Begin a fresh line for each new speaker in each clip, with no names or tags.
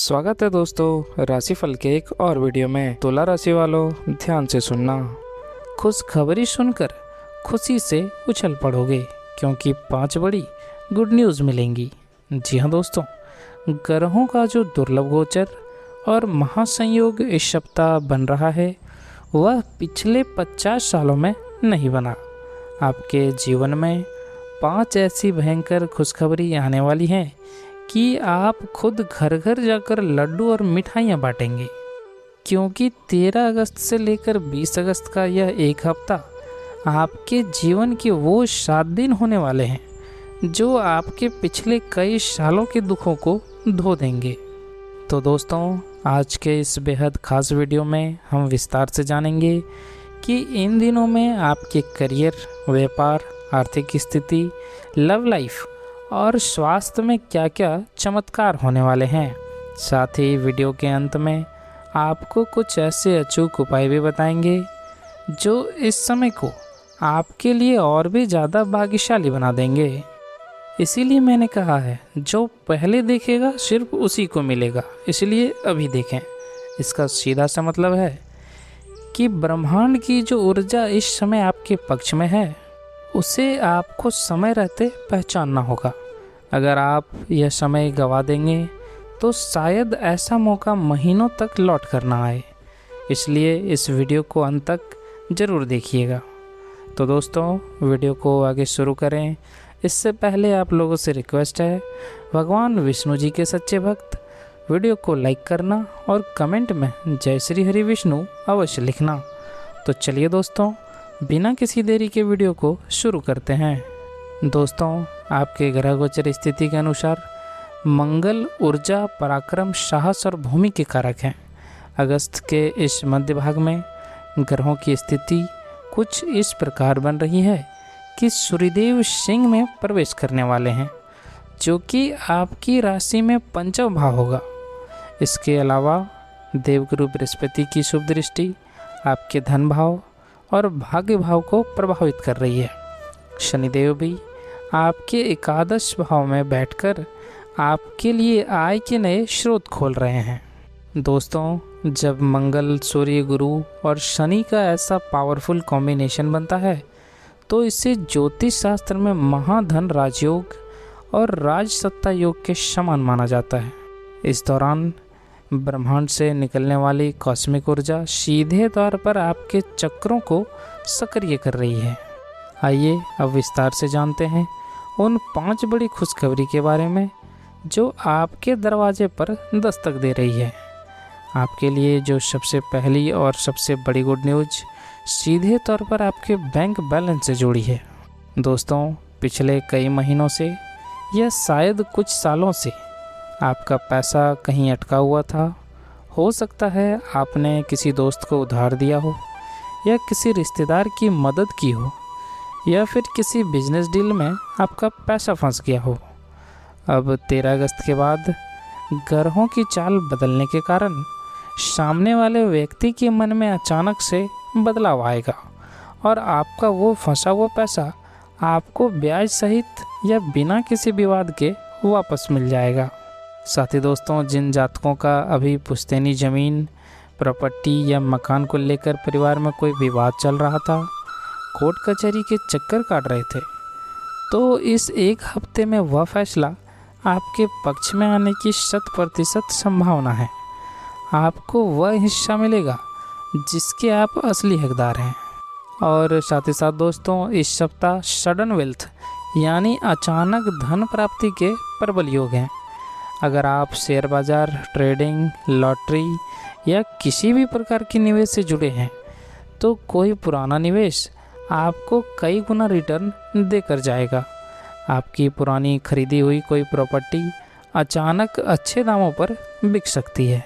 स्वागत है दोस्तों राशिफल के एक और वीडियो में। तुला राशि वालों, ध्यान से सुनना। खुशखबरी सुनकर खुशी से उछल पड़ोगे क्योंकि 5 बड़ी गुड न्यूज़ मिलेंगी। जी हाँ दोस्तों, ग्रहों का जो दुर्लभ गोचर और महासंयोग इस सप्ताह बन रहा है वह पिछले 50 सालों में नहीं बना। आपके जीवन में 5 ऐसी भयंकर खुशखबरी आने वाली हैं कि आप खुद घर घर जाकर लड्डू और मिठाइयाँ बांटेंगे, क्योंकि 13 अगस्त से लेकर 20 अगस्त का यह एक हफ्ता आपके जीवन के वो 7 दिन होने वाले हैं जो आपके पिछले कई सालों के दुखों को धो देंगे। तो दोस्तों, आज के इस बेहद खास वीडियो में हम विस्तार से जानेंगे कि इन दिनों में आपके करियर, व्यापार, आर्थिक स्थिति, लव लाइफ और स्वास्थ्य में क्या क्या चमत्कार होने वाले हैं। साथ ही वीडियो के अंत में आपको कुछ ऐसे अचूक उपाय भी बताएंगे जो इस समय को आपके लिए और भी ज़्यादा भाग्यशाली बना देंगे। इसीलिए मैंने कहा है, जो पहले देखेगा सिर्फ उसी को मिलेगा, इसलिए अभी देखें। इसका सीधा सा मतलब है कि ब्रह्मांड की जो ऊर्जा इस समय आपके पक्ष में है उसे आपको समय रहते पहचानना होगा। अगर आप यह समय गंवा देंगे तो शायद ऐसा मौका महीनों तक लौट कर ना आए। इसलिए इस वीडियो को अंत तक ज़रूर देखिएगा। तो दोस्तों, वीडियो को आगे शुरू करें इससे पहले आप लोगों से रिक्वेस्ट है, भगवान विष्णु जी के सच्चे भक्त वीडियो को लाइक करना और कमेंट में जय श्री हरि विष्णु अवश्य लिखना। तो चलिए दोस्तों, बिना किसी देरी के वीडियो को शुरू करते हैं। दोस्तों, आपके ग्रह गोचर स्थिति के अनुसार मंगल ऊर्जा, पराक्रम, साहस और भूमि के कारक हैं। अगस्त के इस मध्य भाग में ग्रहों की स्थिति कुछ इस प्रकार बन रही है कि सूर्यदेव सिंह में प्रवेश करने वाले हैं, जो कि आपकी राशि में पंचम भाव होगा। इसके अलावा देवगुरु बृहस्पति की शुभ दृष्टि आपके धन भाव और भाग्य भाव को प्रभावित कर रही है। शनिदेव भी आपके एकादश भाव में बैठकर आपके लिए आय के नए स्रोत खोल रहे हैं। दोस्तों, जब मंगल, सूर्य, गुरु और शनि का ऐसा पावरफुल कॉम्बिनेशन बनता है तो इसे ज्योतिष शास्त्र में महाधन राजयोग और राजसत्ता योग के समान माना जाता है। इस दौरान ब्रह्मांड से निकलने वाली कॉस्मिक ऊर्जा सीधे तौर पर आपके चक्रों को सक्रिय कर रही है। आइए अब विस्तार से जानते हैं उन 5 बड़ी खुशखबरी के बारे में जो आपके दरवाजे पर दस्तक दे रही है। आपके लिए जो सबसे पहली और सबसे बड़ी गुड न्यूज़ सीधे तौर पर आपके बैंक बैलेंस से जुड़ी है। दोस्तों, पिछले कई महीनों से या शायद कुछ सालों से आपका पैसा कहीं अटका हुआ था। हो सकता है आपने किसी दोस्त को उधार दिया हो या किसी रिश्तेदार की मदद की हो या फिर किसी बिजनेस डील में आपका पैसा फंस गया हो। अब 13 अगस्त के बाद ग्रहों की चाल बदलने के कारण सामने वाले व्यक्ति के मन में अचानक से बदलाव आएगा और आपका वो फंसा हुआ पैसा आपको ब्याज सहित या बिना किसी विवाद के वापस मिल जाएगा। साथ ही दोस्तों, जिन जातकों का अभी पुश्तैनी ज़मीन, प्रॉपर्टी या मकान को लेकर परिवार में कोई विवाद चल रहा था, कोर्ट कचहरी के चक्कर काट रहे थे, तो इस एक हफ्ते में वह फैसला आपके पक्ष में आने की 100% संभावना है। आपको वह हिस्सा मिलेगा जिसके आप असली हकदार हैं। और साथ ही साथ दोस्तों, इस सप्ताह सडन वेल्थ यानी अचानक धन प्राप्ति के प्रबल योग हैं। अगर आप शेयर बाज़ार, ट्रेडिंग, लॉटरी या किसी भी प्रकार के निवेश से जुड़े हैं तो कोई पुराना निवेश आपको कई गुना रिटर्न देकर जाएगा। आपकी पुरानी खरीदी हुई कोई प्रॉपर्टी अचानक अच्छे दामों पर बिक सकती है।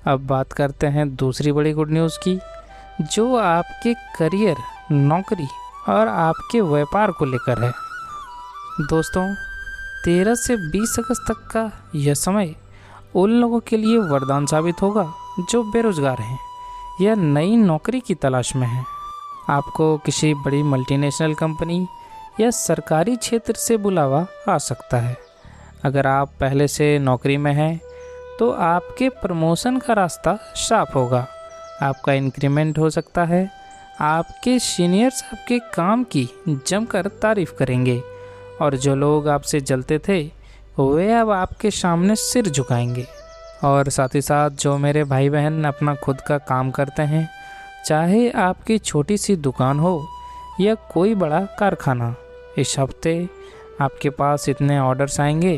अब बात करते हैं दूसरी बड़ी गुड न्यूज़ की, जो आपके करियर, नौकरी और आपके व्यापार को लेकर है। दोस्तों, 13 से 20 अगस्त तक का यह समय उन लोगों के लिए वरदान साबित होगा जो बेरोजगार हैं या नई नौकरी की तलाश में हैं। आपको किसी बड़ी मल्टीनेशनल कंपनी या सरकारी क्षेत्र से बुलावा आ सकता है। अगर आप पहले से नौकरी में हैं तो आपके प्रमोशन का रास्ता साफ होगा, आपका इंक्रीमेंट हो सकता है, आपके सीनियर्स आपके काम की जमकर तारीफ करेंगे और जो लोग आपसे जलते थे वे अब आपके सामने सिर झुकाएंगे। और साथ ही साथ जो मेरे भाई बहन अपना खुद का काम करते हैं, चाहे आपकी छोटी सी दुकान हो या कोई बड़ा कारखाना, इस हफ्ते आपके पास इतने ऑर्डर्स आएंगे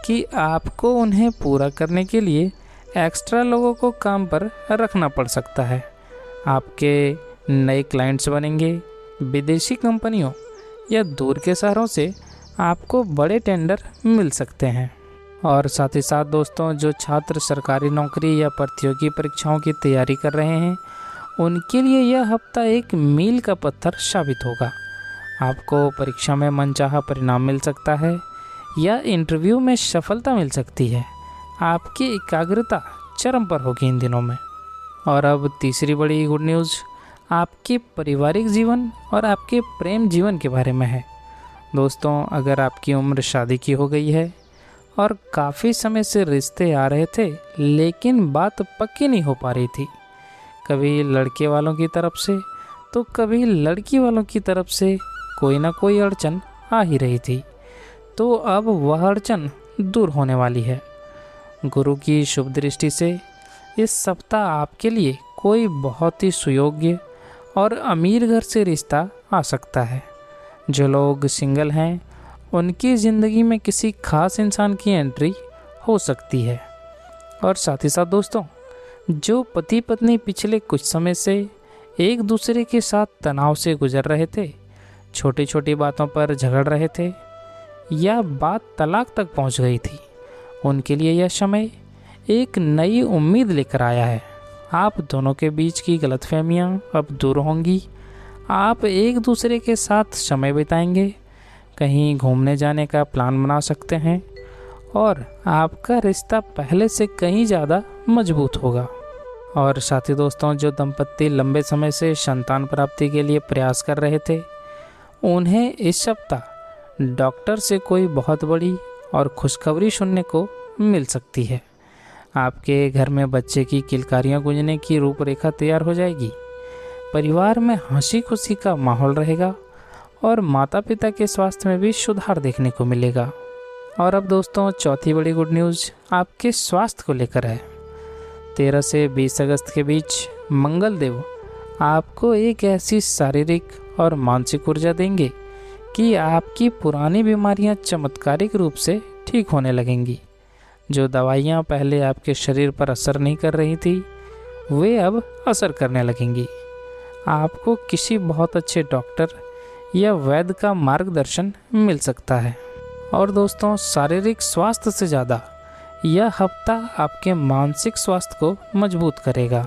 कि आपको उन्हें पूरा करने के लिए एक्स्ट्रा लोगों को काम पर रखना पड़ सकता है। आपके नए क्लाइंट्स बनेंगे, विदेशी कंपनियों या दूर के शहरों से आपको बड़े टेंडर मिल सकते हैं। और साथ ही साथ दोस्तों, जो छात्र सरकारी नौकरी या प्रतियोगी परीक्षाओं की तैयारी कर रहे हैं, उनके लिए यह हफ्ता एक मील का पत्थर साबित होगा। आपको परीक्षा में मनचाहा परिणाम मिल सकता है या इंटरव्यू में सफलता मिल सकती है। आपकी एकाग्रता चरम पर होगी इन दिनों में। और अब तीसरी बड़ी गुड न्यूज़ आपके पारिवारिक जीवन और आपके प्रेम जीवन के बारे में है। दोस्तों, अगर आपकी उम्र शादी की हो गई है और काफ़ी समय से रिश्ते आ रहे थे लेकिन बात पक्की नहीं हो पा रही थी, कभी लड़के वालों की तरफ से तो कभी लड़की वालों की तरफ से कोई ना कोई अड़चन आ ही रही थी, तो अब वह अड़चन दूर होने वाली है। गुरु की शुभ दृष्टि से इस सप्ताह आपके लिए कोई बहुत ही सुयोग्य और अमीर घर से रिश्ता आ सकता है। जो लोग सिंगल हैं उनकी ज़िंदगी में किसी खास इंसान की एंट्री हो सकती है। और साथ ही साथ दोस्तों, जो पति पत्नी पिछले कुछ समय से एक दूसरे के साथ तनाव से गुजर रहे थे, छोटी छोटी बातों पर झगड़ रहे थे या बात तलाक तक पहुंच गई थी, उनके लिए यह समय एक नई उम्मीद लेकर आया है। आप दोनों के बीच की गलतफहमियां अब दूर होंगी। आप एक दूसरे के साथ समय बिताएंगे, कहीं घूमने जाने का प्लान बना सकते हैं और आपका रिश्ता पहले से कहीं ज़्यादा मजबूत होगा। और साथी दोस्तों, जो दंपत्ति लंबे समय से संतान प्राप्ति के लिए प्रयास कर रहे थे, उन्हें इस सप्ताह डॉक्टर से कोई बहुत बड़ी और खुशखबरी सुनने को मिल सकती है। आपके घर में बच्चे की किलकारियां गूंजने की रूपरेखा तैयार हो जाएगी। परिवार में हंसी खुशी का माहौल रहेगा और माता पिता के स्वास्थ्य में भी सुधार देखने को मिलेगा। और अब दोस्तों, चौथी बड़ी गुड न्यूज़ आपके स्वास्थ्य को लेकर है। 13 से 20 अगस्त के बीच मंगल देव आपको एक ऐसी शारीरिक और मानसिक ऊर्जा देंगे कि आपकी पुरानी बीमारियां चमत्कारिक रूप से ठीक होने लगेंगी। जो दवाइयां पहले आपके शरीर पर असर नहीं कर रही थी, वे अब असर करने लगेंगी। आपको किसी बहुत अच्छे डॉक्टर या वैद्य का मार्गदर्शन मिल सकता है। और दोस्तों, शारीरिक स्वास्थ्य से ज़्यादा यह हफ्ता आपके मानसिक स्वास्थ्य को मजबूत करेगा।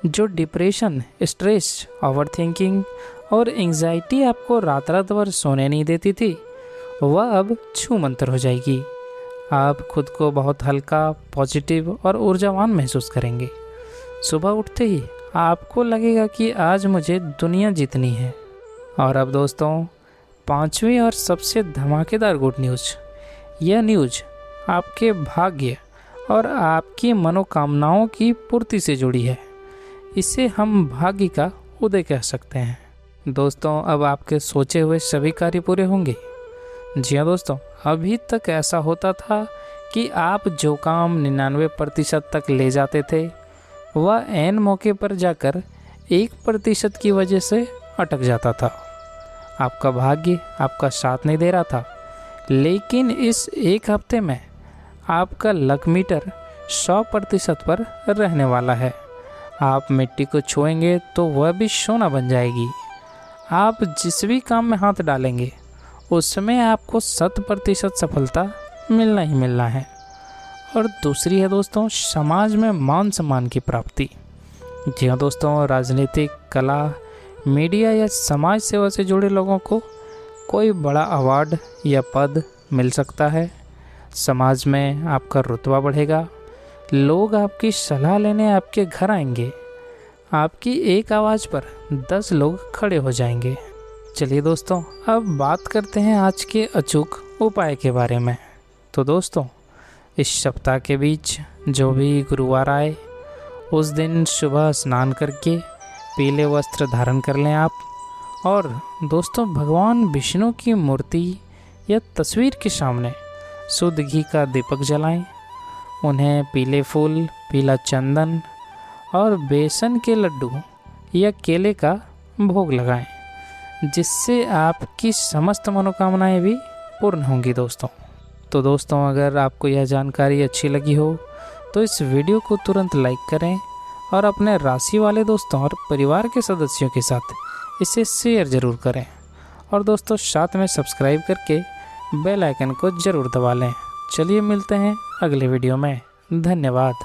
जो डिप्रेशन, स्ट्रेस, ओवरथिंकिंग और एंजाइटी आपको रात रात भर सोने नहीं देती थी, वह अब छूमंतर हो जाएगी। आप खुद को बहुत हल्का, पॉजिटिव और ऊर्जावान महसूस करेंगे। सुबह उठते ही आपको लगेगा कि आज मुझे दुनिया जीतनी है। और अब दोस्तों, पांचवी और सबसे धमाकेदार गुड न्यूज़, यह न्यूज़ आपके भाग्य और आपकी मनोकामनाओं की पूर्ति से जुड़ी है। इसे हम भाग्य का उदय कह सकते हैं। दोस्तों, अब आपके सोचे हुए सभी कार्य पूरे होंगे। जी हाँ दोस्तों, अभी तक ऐसा होता था कि आप जो काम 99% तक ले जाते थे, वह ऐन मौके पर जाकर 1% की वजह से अटक जाता था। आपका भाग्य आपका साथ नहीं दे रहा था। लेकिन इस एक हफ्ते में आपका लक मीटर 100% पर रहने वाला है। आप मिट्टी को छुएंगे तो वह भी सोना बन जाएगी। आप जिस भी काम में हाथ डालेंगे उसमें आपको 100% सफलता मिलना ही मिलना है। और दूसरी है दोस्तों, समाज में मान सम्मान की प्राप्ति। जी हाँ दोस्तों, राजनीतिक, कला, मीडिया या समाज सेवा से जुड़े लोगों को कोई बड़ा अवार्ड या पद मिल सकता है। समाज में आपका रुतबा बढ़ेगा। लोग आपकी सलाह लेने आपके घर आएंगे। आपकी एक आवाज़ पर 10 लोग खड़े हो जाएंगे। चलिए दोस्तों, अब बात करते हैं आज के अचूक उपाय के बारे में। तो दोस्तों, इस सप्ताह के बीच जो भी गुरुवार आए उस दिन सुबह स्नान करके पीले वस्त्र धारण कर लें आप। और दोस्तों, भगवान विष्णु की मूर्ति या तस्वीर के सामने शुद्ध घी का दीपक जलाएं। उन्हें पीले फूल, पीला चंदन और बेसन के लड्डू या केले का भोग लगाएं, जिससे आपकी समस्त मनोकामनाएं भी पूर्ण होंगी दोस्तों। तो दोस्तों, अगर आपको यह जानकारी अच्छी लगी हो तो इस वीडियो को तुरंत लाइक करें और अपने राशि वाले दोस्तों और परिवार के सदस्यों के साथ इसे शेयर ज़रूर करें। और दोस्तों, साथ में सब्सक्राइब करके बेल आइकन को ज़रूर दबा लें। चलिए मिलते हैं अगले वीडियो में। धन्यवाद।